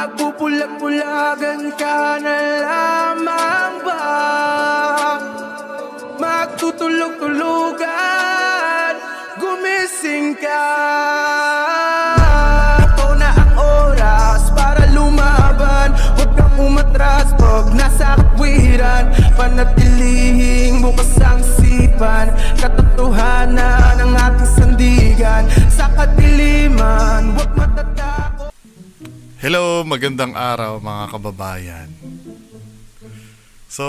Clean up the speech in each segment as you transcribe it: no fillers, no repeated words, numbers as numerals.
Magpupulag-pulagan ka na lamang ba? Magtutulog-tulugan, gumising ka. Ito na ang oras para lumaban. Huwag kang umatras pag nasa katwiran. Panatilihing bukas ang isipan. Katotohanan ng ating sandigan. Sa kadiliman, huwag matatakot. Hello, magandang araw mga kababayan. So,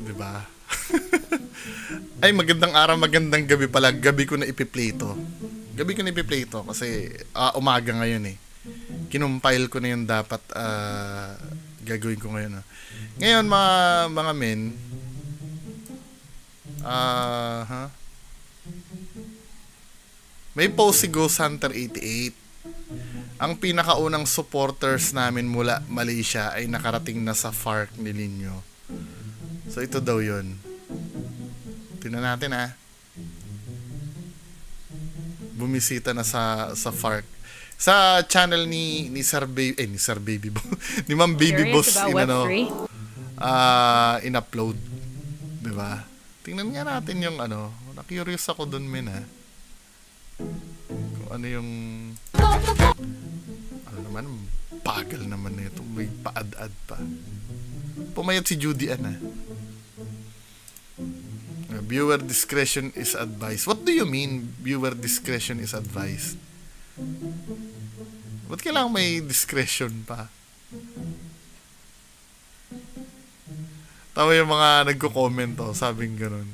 di ba? Ay, magandang araw, magandang gabi pala. Gabi ko na ipi-play to. Gabi ko na ipi-play to kasi umaga ngayon eh. Kinumpile ko na yung dapat gagawin ko ngayon. Ngayon mga men, may post si Ghost Hunter 88. Ang pinakaunang supporters namin mula Malaysia ay nakarating na sa FARC ni Linyo. So ito daw yun. Tingnan natin bumisita na sa FARC. Sa channel ni Sir Baby, ni Sir Baby ni Ma'am Baby Boss in-upload. Diba? Tingnan nga natin yung na-curious ako dun men kung ano yung naman, pagal naman na ito. May paad-ad pa. Pumayat si Judy Viewer discretion is advised. What do you mean viewer discretion is advised? Ba't kailangan may discretion pa? Tama yung mga nagko-comment sabing ganun.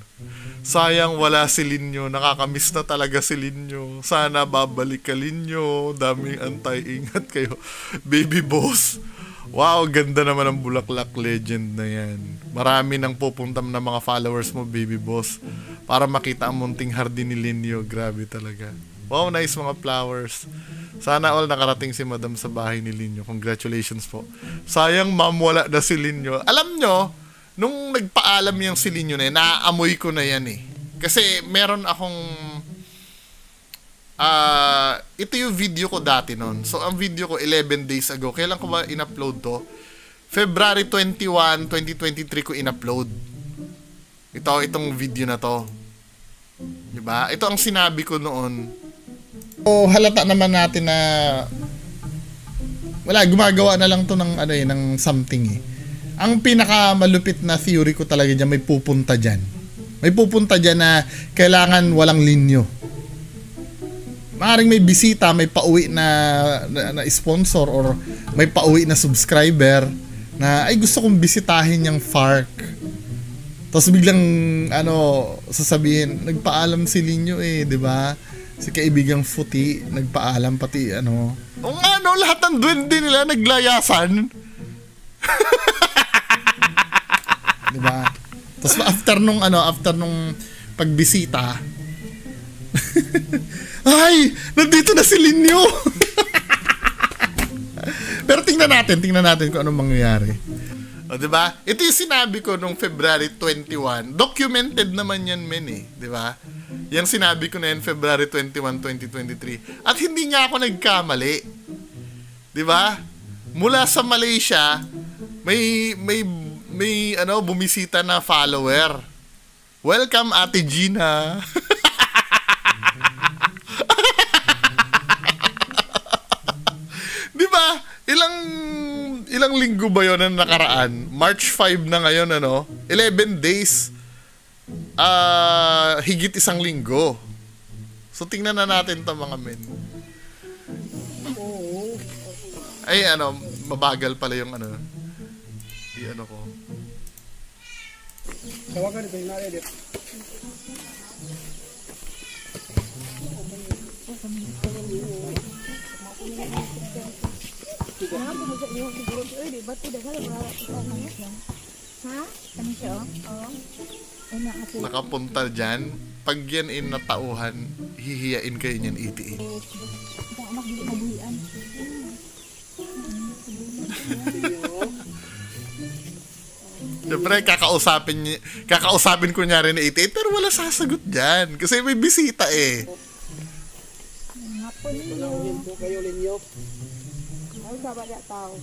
Sayang wala si Linyo, nakakamiss na talaga si Linyo. Sana babalik ka Linyo, daming antay-ingat kayo. Baby Boss. Wow, ganda naman ang Bulaklak Legend na yan. Marami nang pupunta ng mga followers mo, Baby Boss, para makita ang munting hardin ni Linyo. Grabe talaga. Wow, nice mga flowers. Sana all nakarating si Madam sa bahay ni Linyo. Congratulations po. Sayang ma'am, wala na si Linyo. Alam nyo, nung nagpaalam yung si Linyo na yan, naaamoy ko na yan eh. Kasi meron akong ito yung video ko dati nun. So ang video ko 11 days ago. Kailan ko ba in-upload to? February 21, 2023 ko in-upload. Itong video na to. Diba? Ito ang sinabi ko noon. So halata naman natin na wala, gumagawa na lang to ng ng something eh. Ang pinakamalupit na theory ko talaga dyan, may pupunta dyan. May pupunta dyan na kailangan walang Linyo. Maaaring may bisita, may pauwi na sponsor or may pauwi na subscriber na ay gusto kong bisitahin yung FARC. Tapos biglang sasabihin, nagpaalam si Linyo di ba? Si kaibigang Futi, nagpaalam pati lahat ng duwende nila naglayasan. Diba? Tapos after nung pagbisita, ay, nandito na si Linyo. Pero tingnan natin kung anong mangyayari. O, diba? Ito yung sinabi ko nung February 21. Documented naman yan, men diba? Yung sinabi ko na yan February 21, 2023. At hindi nga ako nagkamali. Diba? Mula sa Malaysia, may bumisita na follower. Welcome Ate Gina. Di ba? Ilang linggo ba 'yon na nakaraan? March 5 na ngayon 11 days. Higit isang linggo. So tingnan na natin 'to mga men. Ay mabagal pala yung ko. Tawagan ito yung nare dito. Nakapunta dyan. Pag yan natauhan, hihiyain kayo niyan itiin. Siyempre, kakausapin ko niya rin na 88, pero wala sasagot dyan. Kasi may bisita eh. Panauhin po kayo, Linyo. Ay, sabi niya tao.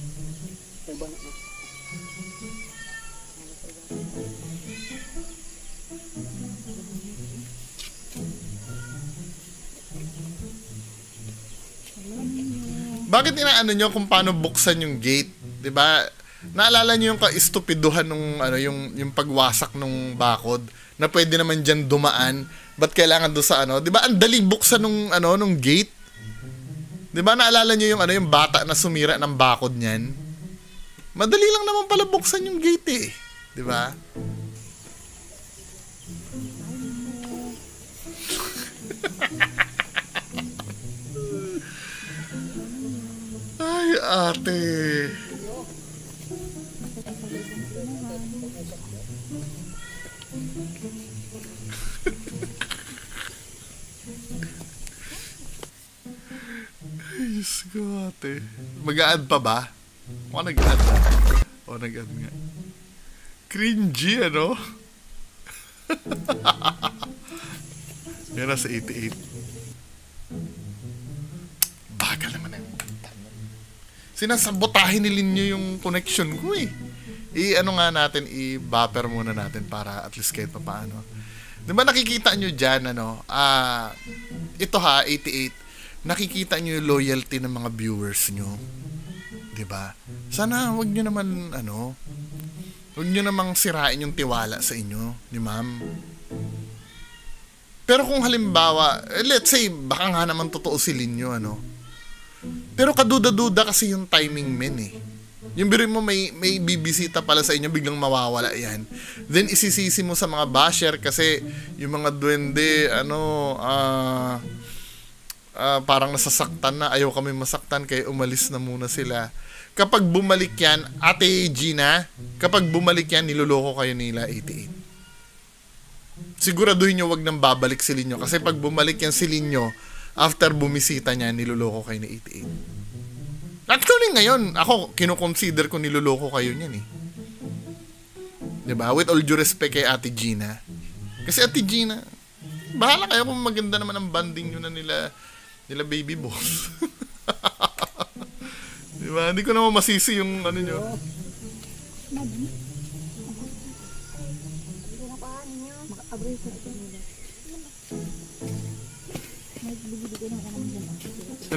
Bakit inaano nyo kung paano buksan yung gate? 'Di ba? Naalala nyo yung ka-istupiduhan nung ano yung pagwasak nung bakod na pwede naman diyan dumaan. Ba't kailangan do sa ano? 'Di ba? Ang dali buksan nung gate. 'Di ba? Naalala nyo yung bata na sumira ng bakod niyan? Madali lang naman pala buksan yung gate eh. 'Di ba? Ay, ate. Ay, Diyos ko, ate. Mag-a-add pa ba? Mukhang nag-add na. O, nag-add nga. Cringy, ano? Yan na sa 88. Bagal naman na yung sinasabotahin ni Linyo yung connection ko eh. I-ano nga natin, i-buffer muna natin para at least kahit pa paano. Di ba nakikita nyo dyan, ito ha, 88, nakikita nyo yung loyalty ng mga viewers nyo. Di ba? Sana wag nyo naman, wag nyo namang sirain yung tiwala sa inyo, ni ma'am. Pero kung halimbawa, let's say, baka nga naman totoo si Linyo, pero kaduda-duda kasi yung timing men eh. Yung biro mo may bibisita pala sa inyo, biglang mawawala yan. Then isisisi mo sa mga basher kasi yung mga duwende, parang nasasaktan na, ayaw kami masaktan kaya umalis na muna sila. Kapag bumalik yan, Ate Gina, kapag bumalik yan, niloloko kayo nila 88. Siguraduhin nyo wag nang babalik si Linyo kasi pag bumalik yan si Linyo, after bumisita niya, niloloko kayo ni 88. Actually, ngayon, ako, kinukonsider ko niloloko kayo niyan eh. Diba? With all due respect kay Ate Gina. Kasi Ate Gina, bahala kayo kung maganda naman ang banding nyo na nila baby boss. Diba? Hindi ko naman masisi yung ano nyo.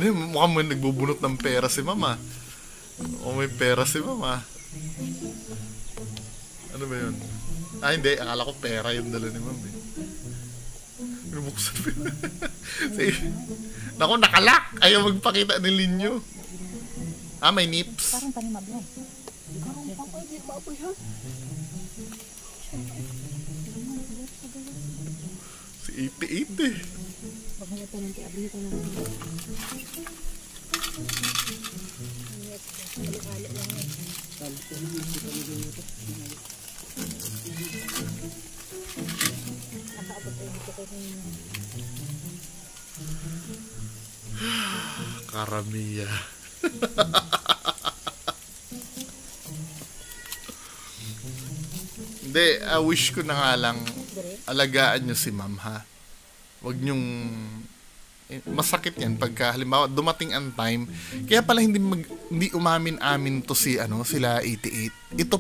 Mukhang may nagbubunot ng pera si mama. O may pera si mama. Ano ba yun? Hindi. Akala ko pera yung dala ni mama. Binubuksan mo yun. Naku, nakalak! Ayaw magpakita ni Linyo. May nips. Parang panimab yan. Si 88 eh. Paghalata ng tiabli ko lang. Karamiya. Hindi, wish ko na nga lang alagaan nyo si ma'am ha. Huwag nyong masakit yan pagka halimbawa dumating ang time kaya pala hindi umamin-amin to sila 88. Ito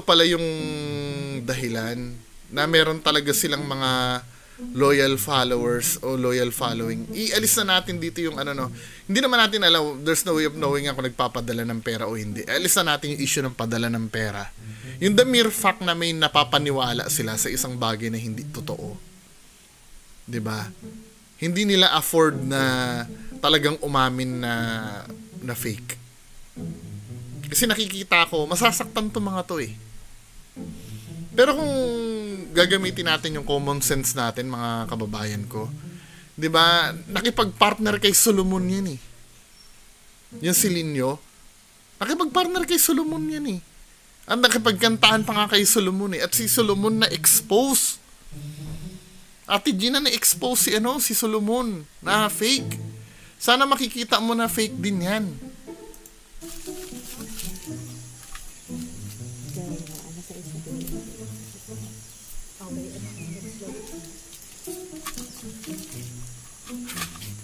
pala yung dahilan na meron talaga silang mga loyal followers o loyal following. Ialis na natin dito yung hindi naman natin alam, there's no way of knowing kung nagpapadala ng pera o hindi. Ialis na natin yung issue ng padala ng pera. Yung the mere fact na may napapaniwala sila sa isang bagay na hindi totoo. 'Di ba? Hindi nila afford na talagang umamin na fake. Kasi nakikita ko, masasaktan to mga to eh. Pero kung gagamitin natin yung common sense natin, mga kababayan ko, 'di ba? Nakipag-partner kay Solomon 'yan eh. Yung si Linyo, nakipag-partner kay Solomon 'yan eh. Ang nakipagkantahan pa nga kay Solomon eh. At si Solomon na-expose. Ate Gina na-expose si Solomon na fake. Sana makikita mo na fake din yan.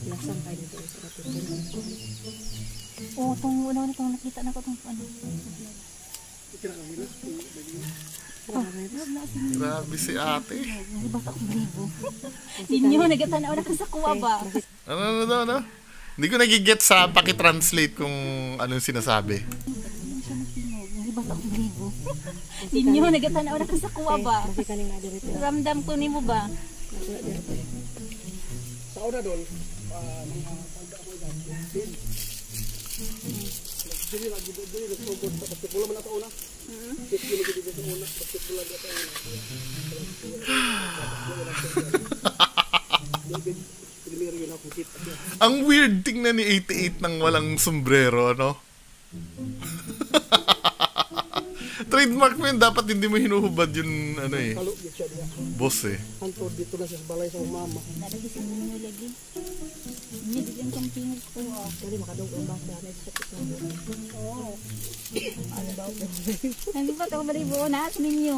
Lasan tayo dito. Oo, itong una na itong nakita na ko itong ano. Grabe si ate. Nalibas ako balibo. Ninyo, nagatanaw na ka sa kuwa ba? Ano? Hindi ko nagigets sa pakitranslate kung anong sinasabi. Nalibas ako balibo. Ninyo, nagatanaw na ka sa kuwa ba? Ramdam ko ni mo ba? Sa una doon, mga pagdaamoy natin. Dili lagi dili nagtugod sa basketball man ato una. Dili gid sa una, basketball lagi ato una. Ang weird tingnan ni 88 nang walang sombrero, no? Trademark mo yun, dapat hindi mo hinuhubad yun, ano eh. Kalo gyud siya diya. Boss eh. Antod dito na siya sa balay sa mama. Nalagay sa ninyo lagi. Hindi din kang tingin ko. Dali makadog ang basa na sa kitchen. Oo. Ano daw? Hindi ba ito balibo? Naas ninyo.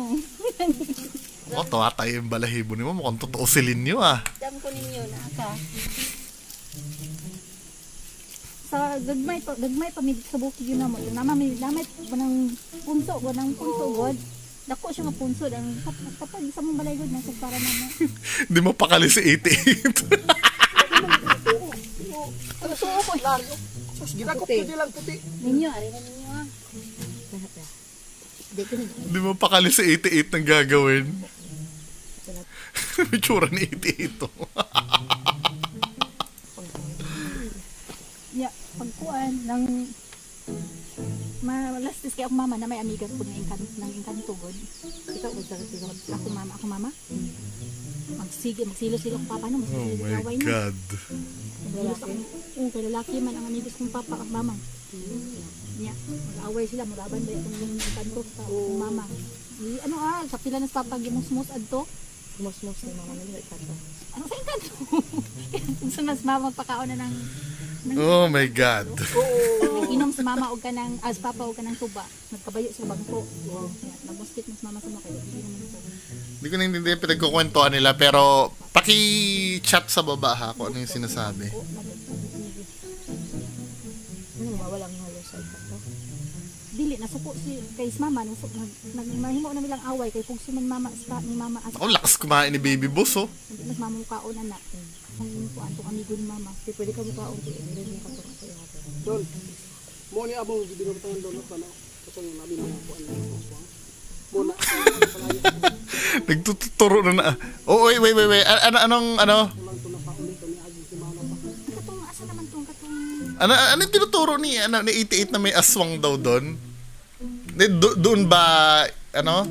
Oh, tawa tayo yung balahibo ni mo. Mukhang totoo silin nyo ah. Dam ko ninyo, naka. Sa gagmay pamilya sa bukid yun naman. Yung namay banang punso god. Dako siya nga punso ang kapag sa mong balay god nasa para naman. Hindi mo pakali si 88. Ano so ko largo? Sus ginagop ko lang puti. Ninyo, ari na ninyo ah. Hindi mo pakali si 88 nang gagawin. May tsura ni 88 to. Ya, pagkuan ng malastis kay ako mama na may amiga ko ng engkanto god. Ikaw ako mama. Magsilo-silo ko papa no, Oh my God. Kay lalaki man ang amigos kong papa at mama. Nya, mag-away sila, muraban ba itong engkanto sa mama. Ano sa pila na sa papa gimusmus adto. Musmus ni mama nila ikanto. Ano sa engkanto? Kung mas mama pakaon na ng Oh my God. inom sa mama og kanang as papa og kanang tuba, nagkabayo sa bangko. Nagmustit mas mama sa mga kayo. Hindi ko naiintindihan yung pinagkukwentuhan nila pero paki-chat sa baba ha kung ano yung sinasabi. Ano walang halos sa ito. Dili nasuko si kay mama nagmahimo na nilang away kay pugso man mama sa ni mama as. Ako lakas kumain ni baby boss oh. Mas mama mo kaon na. Kung antong amigo ni mama, pwede ka mo kaon ti dire mo kato sa iyo. Don. Mo ni abong gibinutan doon na kana. Katong nabi mga kuan. Muna. Nagtuturo na. Oh, wait. Anong Katong asa naman tong katong ano yung tinuturo ni 88 na may aswang daw doon? Doon ba ano?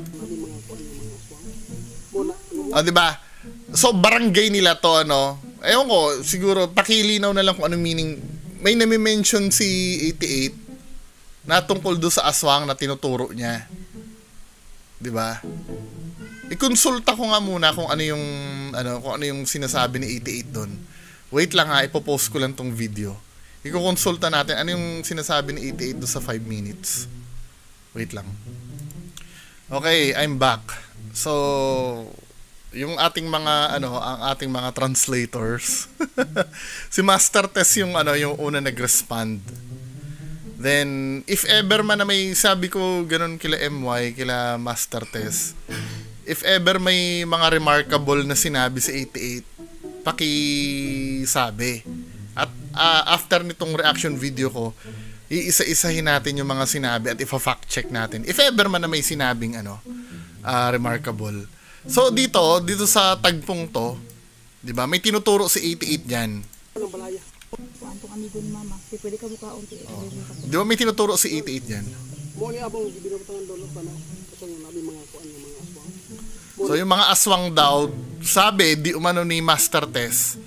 Ah, di ba? So barangay nila to ano? Ewan ko, siguro pakilinaw na lang kung ano meaning. May nami-mention si 88 na tungkol do sa aswang na tinuturo niya. 'Di ba? I-consulta ko nga muna kung ano yung sinasabi ni 88 doon. Wait lang ha, ipo-post ko lang tong video. Iko-consulta natin ano yung sinasabi ni 88 do sa 5 minutes. Wait lang. Okay, I'm back. So, yung ating mga ang ating mga translators. Si Master Tess yung yung una nag-respond. Then if ever man na may sabi ko ganun kila MY, kila Master Tess. If ever may mga remarkable na sinabi si 88, pakisabi. At after nitong reaction video ko, iisa-isahin natin yung mga sinabi at ifa-fact check natin. If ever man na may sinabing remarkable. So dito sa tagpong to, 'di ba? May tinuturo si 88 diyan. Anong balaya? antong amigo ni mama, pwede ka mo kaon ti dire mo kato. Di ba may tinuturo si 88 diyan? Mo ni abong gibinutan doon na kana. Katong nabi mga kuan ng mga aswang. So yung mga aswang daw, sabi di umano ni Master Tess,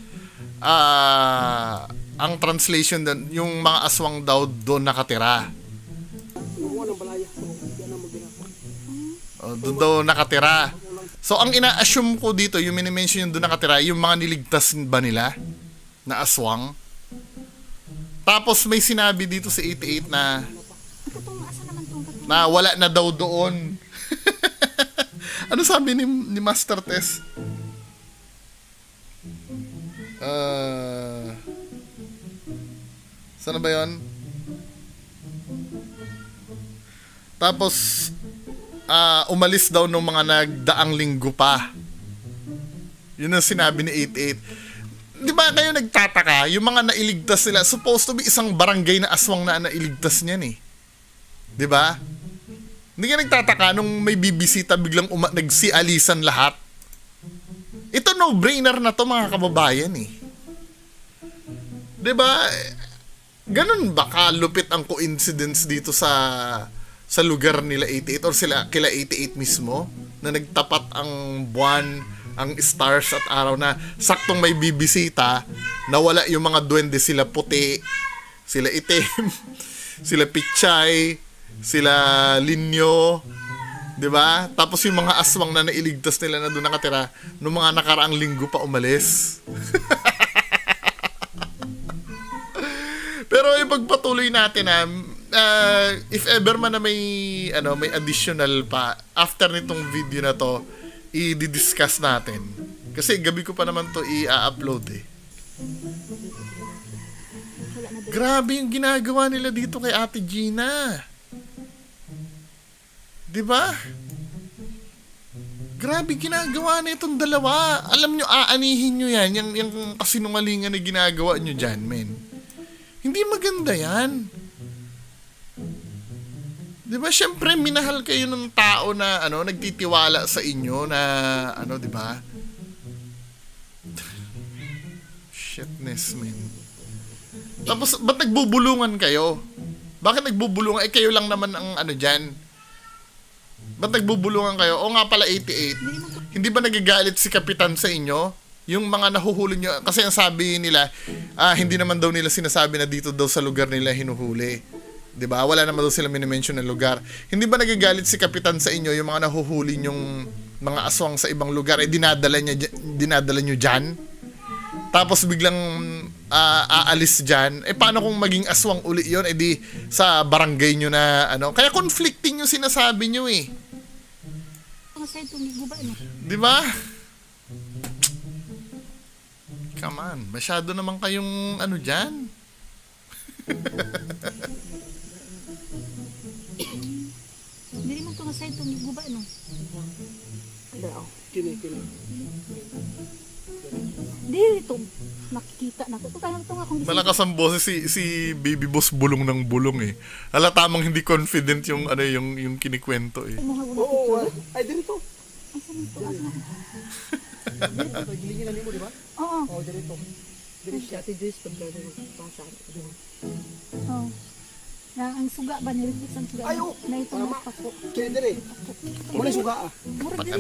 ang translation doon, yung mga aswang daw doon nakatira. Mo ng balaya. Yan ang magginapa. Doon daw nakatira. So ang ina-assume ko dito, yung mini-mention yung doon nakatira, yung mga niligtas ba nila na aswang. Tapos may sinabi dito sa 88 na wala na daw doon. Ano sabi ni Master Tess? Sana ba yun? Tapos, umalis daw nung mga nagdaang linggo pa. Yun ang sinabi ni 88. Di ba kayo nagtataka, yung mga nailigtas nila, supposed to be isang barangay na aswang na nailigtas niyan eh. Di ba? Hindi ka nagtataka nung may bibisita biglang nagsialisan lahat. Ito no-brainer na to mga kababayan eh. Di ba? Ganun ba kalupit ang coincidence dito sa lugar nila 88 or sila kila 88 mismo na nagtapat ang buwan, ang stars at araw na saktong may bibisita, nawala yung mga duwende, sila puti, sila itim, sila pichay, sila linyo, 'di ba? Tapos yung mga aswang na nailigtas nila na doon nakatira nung mga nakaraang linggo pa umalis. Pero ipagpatuloy natin if ever man na may additional pa after nitong video na to, i-discuss natin. Kasi gabi ko pa naman to i-upload eh. Grabe yung ginagawa nila dito kay Ate Gina. 'Di ba? Grabe ginagawa na itong dalawa. Alam nyo, aanihin nyo yan. Yung kasinungalingan na ginagawa nyo dyan, men. Hindi maganda yan. Di ba, syempre, minahal kayo ng tao na, nagtitiwala sa inyo na, di ba? Shitness, man. Tapos, ba't nagbubulungan kayo? Bakit nagbubulungan? Kayo lang naman ang, dyan. Ba't nagbubulungan kayo? O nga pala, 88. Hindi ba nagagalit si Kapitan sa inyo? Yung mga nahuhuli nyo, kasi ang sabi nila, hindi naman daw nila sinasabi na dito daw sa lugar nila hinuhuli. 'Di ba? Wala naman daw sila mini-mention na lugar. Hindi ba nagagalit si Kapitan sa inyo yung mga nahuhuli yung mga aswang sa ibang lugar dinadala nyo diyan? Tapos biglang aalis diyan. Paano kung maging aswang uli 'yon? Di sa barangay nyo na Kaya conflicting yung sinasabi nyo eh. 'Di ba? Come on, masyado naman kayong diyan. Hindi mo itong asay itong guba, no? Kini. Hindi, ito. Nakikita na ko. Kaya ito nga kung malakas ang boses si Baby Boss, bulong ng bulong eh. Tamang hindi confident yung yung kinikwento eh. Oo, ay dito. Asan ito? Dito, gilingin na nimo, di ba? Oo. Oo, dito. Dito si Ate Joyce pagkano pasa. Oo. Na ang suga ba nilipis ang suga? Ay, oo. Na itong nagpako. Kini dire. Muna suga ah.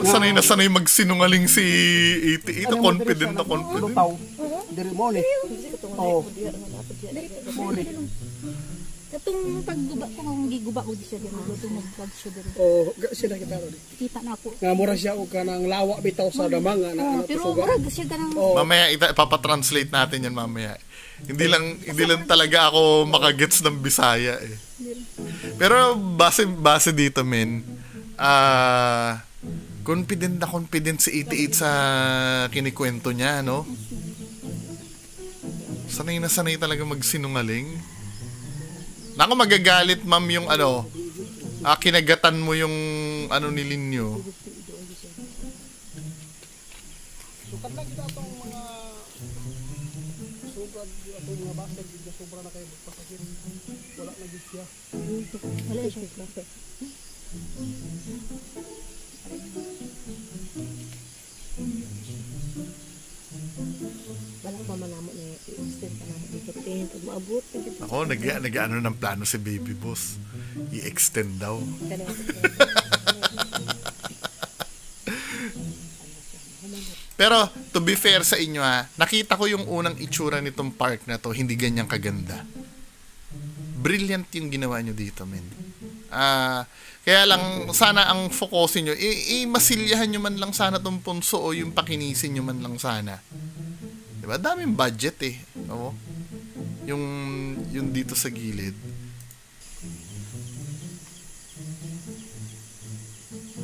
Sanay na sanay magsinungaling si 88. Confident na confident. Lutaw. Dire mo ni. Oo. Mo ni. Itong pagguba ko, kung giguba ko di siya din, magluto mag-vlog siya din. Oo, sila kita ron. Kita na ako. Nga mura siya og kanang lawa bitaw sa damang na pero suga. murag siya ganang... Mamaya ipapatranslate natin yan mamaya. Hindi lang talaga ako makagets ng Bisaya eh. Pero base dito, men, confident si 88 sa kinikwento niya, no? Sanay na sanay talaga magsinungaling. Naku, magagalit, ma'am, yung kinagatan mo yung ni Linyo. Sukat lang kita itong mga sugat, itong mga basag, sobra na kayo magpasakit. Wala na gid siya. Wala siya. Wala pa man naman i-extend pa naman dito. Pag maabot. Ako, nag-ano ng plano si Baby Boss. I-extend daw. Pero, to be fair sa inyo nakita ko yung unang itsura nitong park na to, hindi ganyang kaganda. Brilliant yung ginawa nyo dito, men. Kaya lang, sana ang focusin nyo, masilyahan nyo man lang sana tong punso o yung pakinisin nyo man lang sana. Diba? Daming budget eh. Oo. Yung dito sa gilid.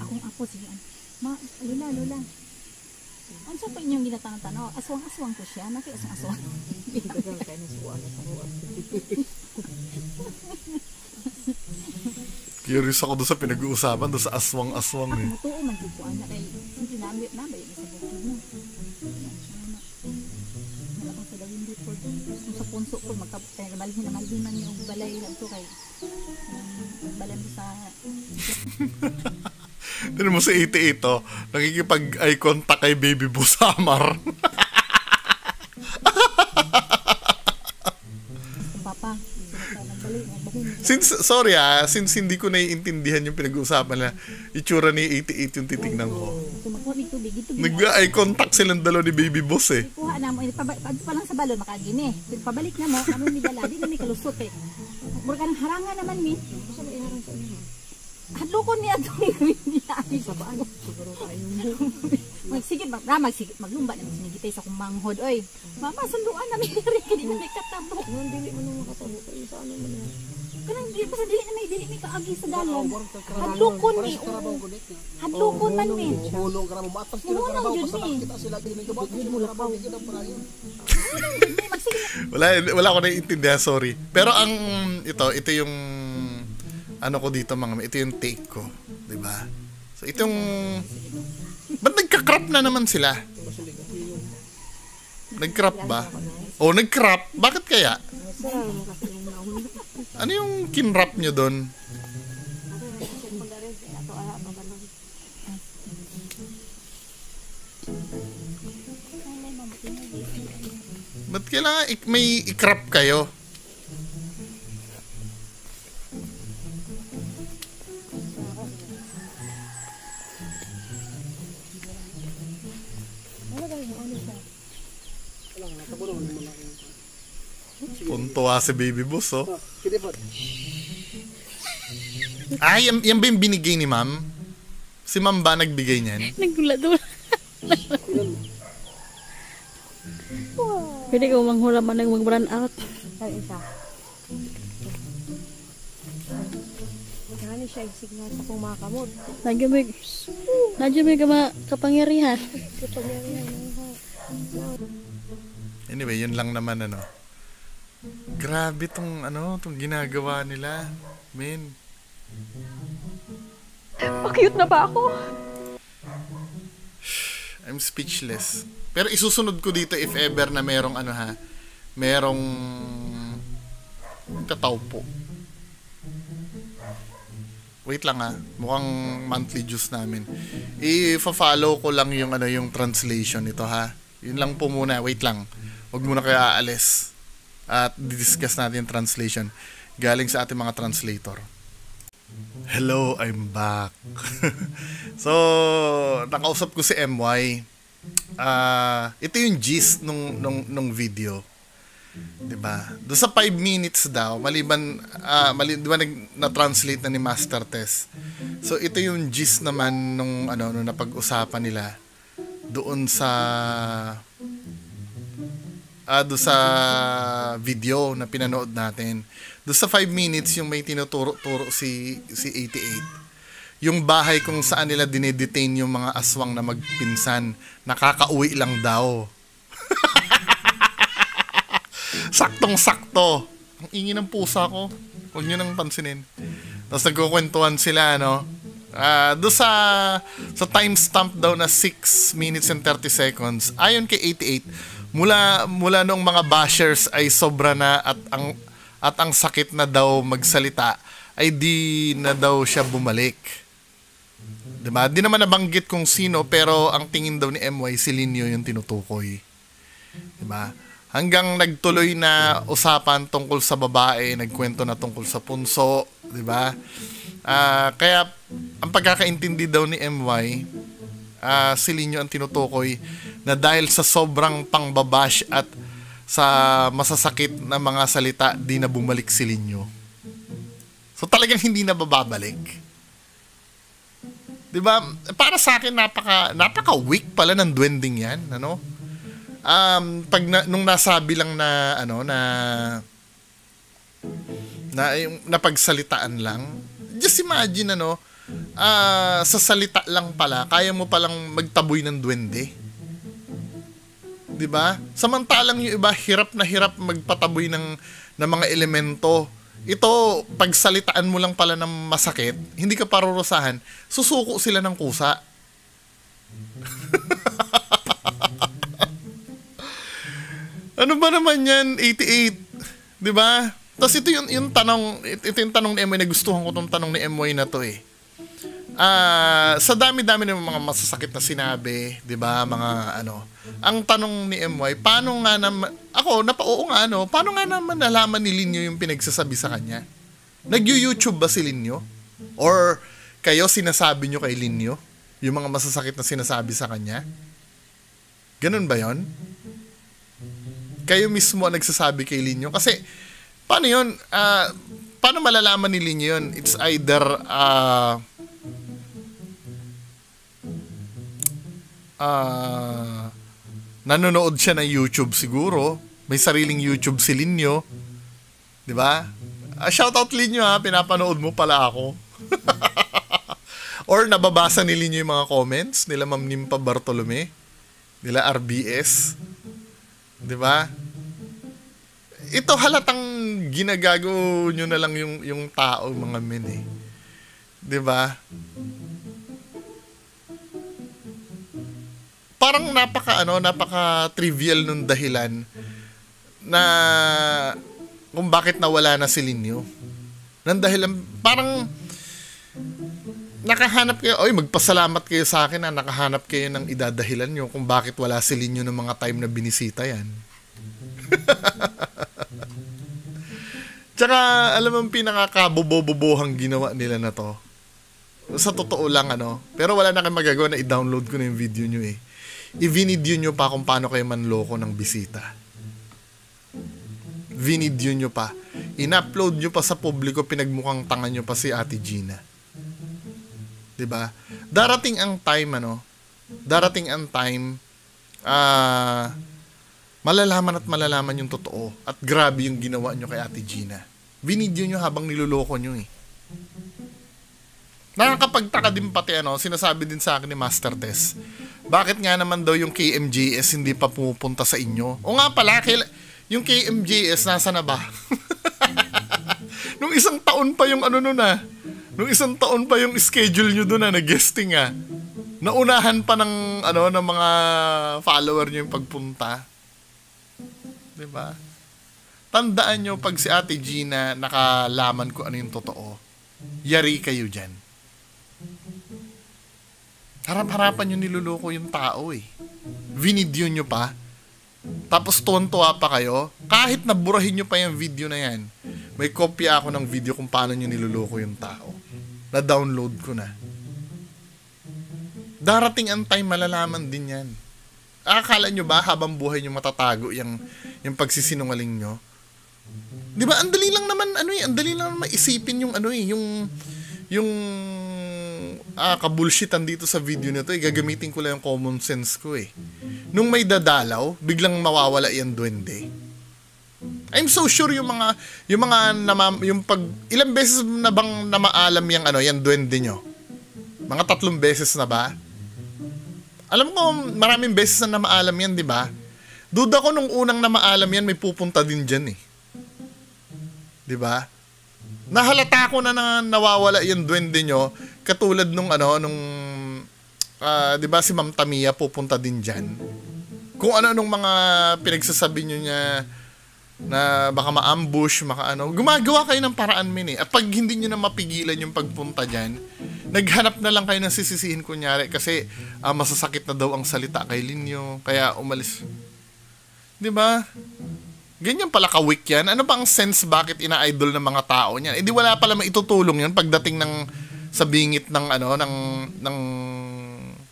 Ako sige. Lola. Unsa pa inyong ginatanaw? Aswang-aswang ko siya, naki aswang-aswang. Dagang kay nasuan na sa ruwan. Curious ako doon sa pinag-uusapan, doon sa aswang-aswang eh. Mutuo man gid ko ana kay simple nami sa bukid mo. Malakang sa dawin dito. Kung sa punso ko malhin man yung balay lang to kay balay mo sa Tignan mo si 88 to, nakikipag-eye contact kay Baby Boss Samar. papa. Nagbalik, since hindi ko naiintindihan yung pinag-uusapan na itsura ni 88 yung titignan ko. Nag-eye contact silang dalawa ni Baby Boss eh. Kuha na mo, pa lang sa balon makagini. Pabalik na mo, kami ni dala, di na may kalusot eh. Mura ka ng harangan naman mi. Sa may harang sa inyo. Hadlokon niya itong gawin niya. Sa baan, siguro kayo. Magsigit, maglumba na sinigitay sa kumanghod. Oy, mama, sunduan na may rin, hindi na may katabok. Nung dili mo nung makatabo kayo sa ano man yan. Kanang dili pa sa dili may kaagi sa dalon. Hadlokon ni. Hadlokon man mi. Hulong ka na mo. Matas kilo ka na ba? Pasabak kita sila. Ginigabot ko sila. Karabaw. Ginigabot pa yun. Wala ko naiintindihan, sorry. Pero ang ito yung ano ko dito mga, ito yung take ko, 'di ba? So itong ba't nagka-crop na naman sila? Nag-crop ba? O nag-crop? Bakit kaya? Ano yung kinrap nyo doon? Ba't kailangan may i-crop kayo? Puntuwa si Baby Boss, oh. Yan ba yung binigay ni ma'am? Si ma'am ba nagbigay niyan? Nagdula-dula. Pwede ko manghula man mag-run out. Ay, isa. Kani siya signal sa kong mga kamot. Nadyo may kapangyarihan. Anyway, yun lang naman ano. Grabe tong ginagawa nila. Men. Cute na ba ako? I'm speechless. Pero isusunod ko dito if ever na merong merong katawpo. Wait lang mukhang monthly juice namin. I-follow ko lang yung yung translation nito ha. Yun lang po muna, wait lang. Huwag muna kayo aalis. At discuss natin yung translation galing sa ating mga translator. Hello, I'm back. So, nakausap ko si MY. Ito yung gist nung video. 'Di ba? Doon sa 5 minutes daw, maliban di ba na-translate na ni Master Tess. So, ito yung gist naman nung napag-usapan nila doon sa video na pinanood natin. Doon sa 5 minutes yung may tinuturo si 88. Yung bahay kung saan nila dinedetain yung mga aswang na magpinsan, nakakauwi lang daw. Saktong-sakto. Ang ingin ng pusa ko. Huwag nyo nang pansinin. Tapos nagkukwentuhan sila, doon sa timestamp daw na 6 minutes and 30 seconds, ayon kay 88, mula nung mga bashers ay sobra na at ang sakit na daw magsalita, ay di na daw siya bumalik. Diba? Di naman nabanggit kung sino, pero ang tingin daw ni MY, si Linyo yung tinutukoy. Diba? Hanggang nagtuloy na usapan tungkol sa babae, nagkwento na tungkol sa punso, diba? Kaya ang pagkakaintindi daw ni MY, si Linyo ang tinutukoy na dahil sa sobrang pangbabash at sa masasakit na mga salita, di na bumalik si Linyo. So talagang hindi na bababalik. 'Di ba? Para sa akin napaka-weak pala ng duwending 'yan, nung nasabi lang na yung napagsalitaan lang. Just imagine sa salita lang pala, kaya mo palang magtaboy ng duwende. 'Di ba? Samantalang yung iba hirap na hirap magpataboy ng mga elemento. Ito, pagsalitaan mo lang pala ng masakit, hindi ka parurusahan, susuko sila ng kusa. Ano ba naman yan, 88? 'Di ba? Tapos ito yung tanong, ito yung tanong ni MY, nagustuhan ko tong tanong ni MY na to eh. Sa dami-dami ng mga masasakit na sinabi, 'di ba? Mga ano. Ang tanong ni MY, paano nga naman paano nga naman nalaman ni Linyo yung pinagsasabi sa kanya? Nag-YouTube ba si Linyo? Or kayo sinasabi nyo kay Linyo yung mga masasakit na sinasabi sa kanya? Ganun ba 'yon? Kayo mismo ang nagsasabi kay Linyo? Kasi paano 'yon? Paano malalaman ni Linyo 'yon? It's either nanonood siya ng YouTube siguro. May sariling YouTube si Linyo. 'Di ba? Shoutout Linyo ha, pinapanood mo pala ako. Or nababasa ni Linyo yung mga comments nila Ma'am Nimpa Bartolome, nila RBS. 'Di ba? Ito halatang ginagago nyo na lang yung tao, mga men eh. 'Di ba? Parang napaka trivial nung dahilan na kung bakit nawala na si Linyo. Nang dahilan, parang nakahanap kayo, magpasalamat kayo sa akin na nakahanap kayo ng idadahilan nyo kung bakit wala si Linyo ng mga time na binisita yan. Tsaka, alam mo, pinakakabobobobohang ginawa nila na to. Sa totoo lang, pero wala na kayo magagawa na i-download ko na yung video nyo eh. I-video nyo pa kung paano kayo manloko ng bisita. Video nyo pa. In-upload nyo pa sa publiko, pinagmukhang tanga nyo pa si Ate Gina. 'Di ba? Darating ang time, malalaman at malalaman yung totoo. At grabe yung ginawa nyo kay Ate Gina. Video nyo habang niloloko nyo eh. Nakakapagtaka din pati sinasabi din sa akin ni Master Tess. Bakit nga naman daw yung KMJS hindi pa pumupunta sa inyo? O nga pala, yung KMJS nasa na ba? Nung isang taon pa yung Nung isang taon pa yung schedule nyo doon nag-guesting Naunahan pa ng ng mga follower nyo yung pagpunta. 'Di ba? Tandaan nyo pag si Ate Gina nakalaman ko ano yung totoo. Yari kayo diyan. Harap-harapan nyo niluloko yung tao eh. Vinidyo nyo pa. Tapos tuwan-tuwa pa kayo. Kahit naburahin nyo pa yung video na yan. May kopya ako ng video kung paano nyo niluloko yung tao. Na-download ko na. Darating ang time malalaman din yan. Akala nyo ba habang buhay nyo matatago yung pagsisinungaling nyo? Di ba? Ang dali lang naman ang dali lang naman isipin yung kabulshitan dito sa video nito gagamitin ko lang yung common sense ko eh. Nung may dadalaw, biglang mawawala yung duwende. I'm so sure yung ilang beses na bang namaalam yung duwende nyo? Mga 3 beses na ba? Alam ko maraming beses na namaalam yan, di ba? Duda ko nung unang namaalam yan may pupunta din dyan eh. Di ba? Nahalata ko na nawawala yung duwende nyo katulad nung 'di ba si Ma'am Tamia pupunta din diyan. Kung nung mga pinagsasabi niyo niya na baka ma-ambush, gumagawa kayo ng paraan At pag hindi niyo na mapigilan yung pagpunta diyan, naghanap na lang kayo ng sisisihin kunyari kasi masasakit na daw ang salita kay Linyo kaya umalis. 'Di ba? Ganyan pala ka-weak yan. Ano bang sense bakit ina-idol ng mga tao niyan? Di wala pala maitutulong yan pagdating sa bingit ng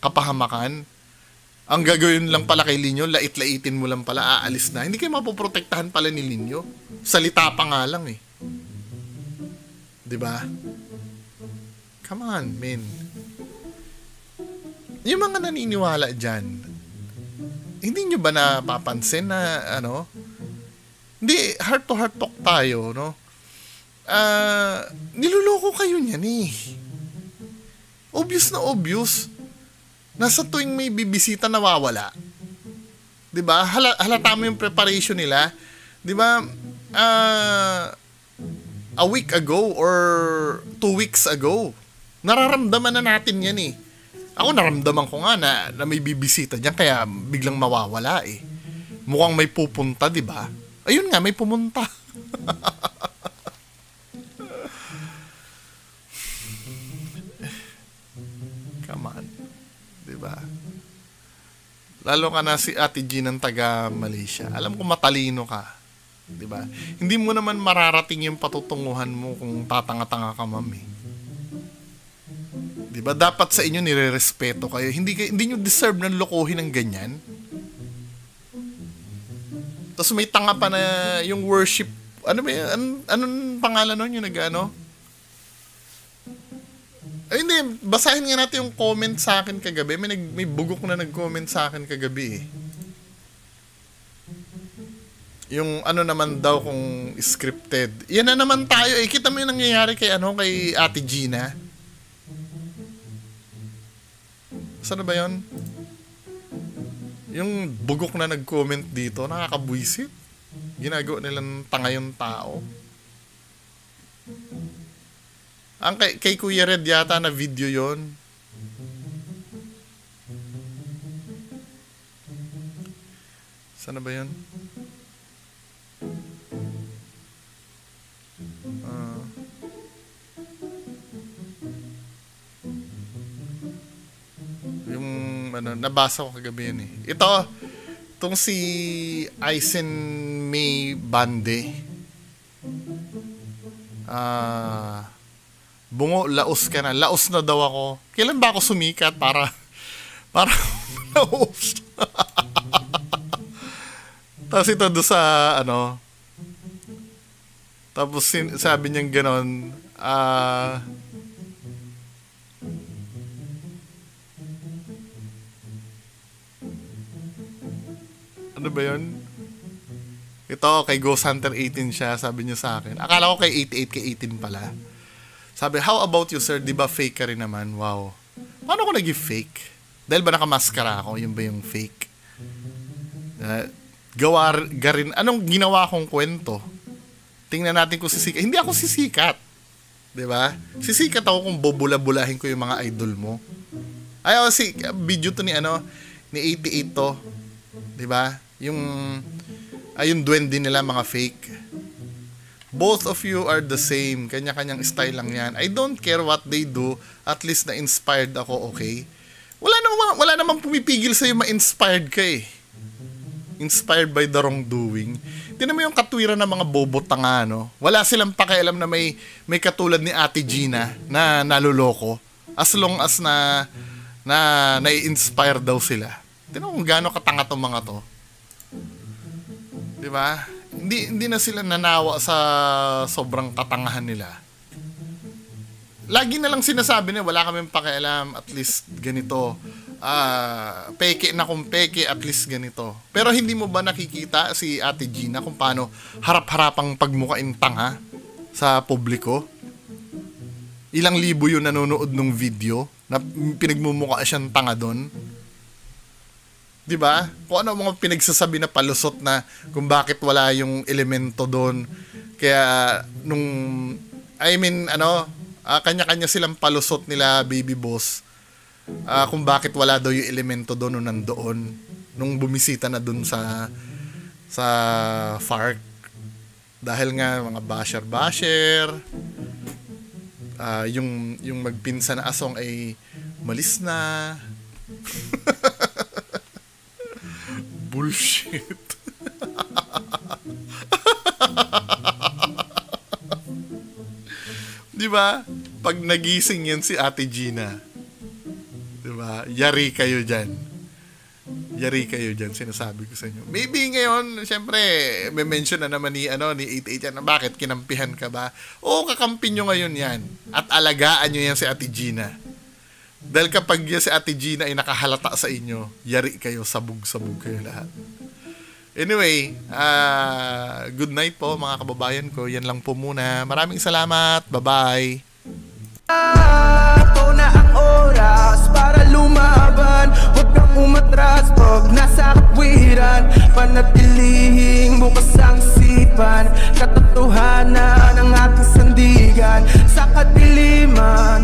kapahamakan. Ang gagawin lang pala kay Linyo, lait-laitin mo lang pala, aalis na. Hindi kayo mapoprotektahan pala ni Linyo. Salita pa nga lang eh. 'Di ba? Come on, men. Yung mga naniniwala dyan, hindi nyo ba napapansin na hindi, heart to heart talk tayo, niluloko kayo niyan eh. Obvious na obvious. Nasa tuwing may bibisita nawawala. 'Di ba? Halata mo yung preparation nila. 'Di ba? A week ago or 2 weeks ago, nararamdaman na natin yan eh. Ako naramdaman ko nga na may bibisita diyan kaya biglang mawawala eh. Mukhang may pupunta, 'di ba? Ayun nga, may pumunta. Come on. 'Di ba? Lalo ka na si Ate G ng taga Malaysia. Alam ko matalino ka. 'Di ba? Hindi mo naman mararating yung patutunguhan mo kung tatanga-tanga ka, ma'am. Eh. 'Di ba? Dapat sa inyo nirerespeto kayo. Hindi niyo deserve ng lokohin ng ganyan. Tapos may tanga pa na yung worship. Ano ba yan? Anong pangalan nun yung nag-ano? Ay, hindi. Basahin nga natin yung comment sa akin kagabi. May bugok na nag-comment sa akin kagabi eh. Yung ano naman daw kung scripted. Yan na naman tayo eh. Kita mo yung nangyayari kay Ate Gina. Saan ba yun? Yung bugok na nag-comment dito, nakakabwisit. Ginagawa nilang tanga yung tao. Ang kay Kuya Red yata na video yon. Saan na ba yun? Yung nabasa ko kagabi yun eh. Itong si Aizen May Bande. Bungo, laos ka na. Laos na daw ako. Kailan ba ako sumikat para laos? Tapos ito doon sa tapos sabi niyang ganon, ano ba yun? Ito, kay Ghost Hunter 18 siya, sabi niya sa akin. Akala ko kay 88, kay 18 pala. Sabi, how about you, sir? Di ba fake ka rin naman? Wow. Paano ko nag-give fake? Dahil ba nakamaskara ako? Yun ba yung fake? Garin. Anong ginawa kong kwento? Tingnan natin kung sisikat. Hindi ako sisikat. Di ba? Sisikat ako kung bubula-bulahin ko yung mga idol mo. Ay, video to ni 88 to. Di ba? Yung duwende nila, mga fake. Both of you are the same. Kanya-kanyang style lang yan. I don't care what they do. At least na-inspired ako, okay? Wala namang pumipigil sa'yo ma-inspired ka eh. Inspired by the wrongdoing. Tingnan mo yung katwiran ng mga bobotanga, no? Wala silang pakialam na may katulad ni Ate Gina na naluloko. As long as na nai-inspire daw sila. Tingnan mo kung gaano katanga tong mga to. Di ba? Hindi na sila nanawa sa sobrang katangahan nila. Lagi na lang sinasabi na wala kaming pakialam, at least ganito. Peke na kung peke, at least ganito. Pero hindi mo ba nakikita si Ate Gina kung paano harap-harapang pagmukain tanga sa publiko? Ilang libo yung nanonood ng video na pinagmumukha siyang tanga doon. Diba? Kung ano mga pinagsasabi na palusot na kung bakit wala yung elemento doon. Kaya kanya-kanya silang palusot nila, baby boss. Kung bakit wala daw yung elemento doon nung nandoon. Nung bumisita na doon sa FARC. Dahil nga mga basher. Yung magpinsan na asong ay malis na. Bullshit. Di ba? Pag nagising yan si Ate Gina, di ba? Yari kayo dyan. Sinasabi ko sa inyo. Maybe ngayon, syempre, may mention na naman ni 88 yan. Bakit? Kinampihan ka ba? Oo, kakampi nyo ngayon yan. At alagaan nyo yan si Ate Gina. Dahil kapag si Ate Gina ay nakahalata sa inyo, yari kayo, sabog-sabog kayo lahat. Anyway, good night po mga kababayan ko. Yan lang po muna. Maraming salamat. Bye-bye. Ito na ang oras para lumaban. Huwag kang umatras pag nasa katwiran, panatilihing bukas ang isipan, katotohanan ng ating sandigan sa kadiliman.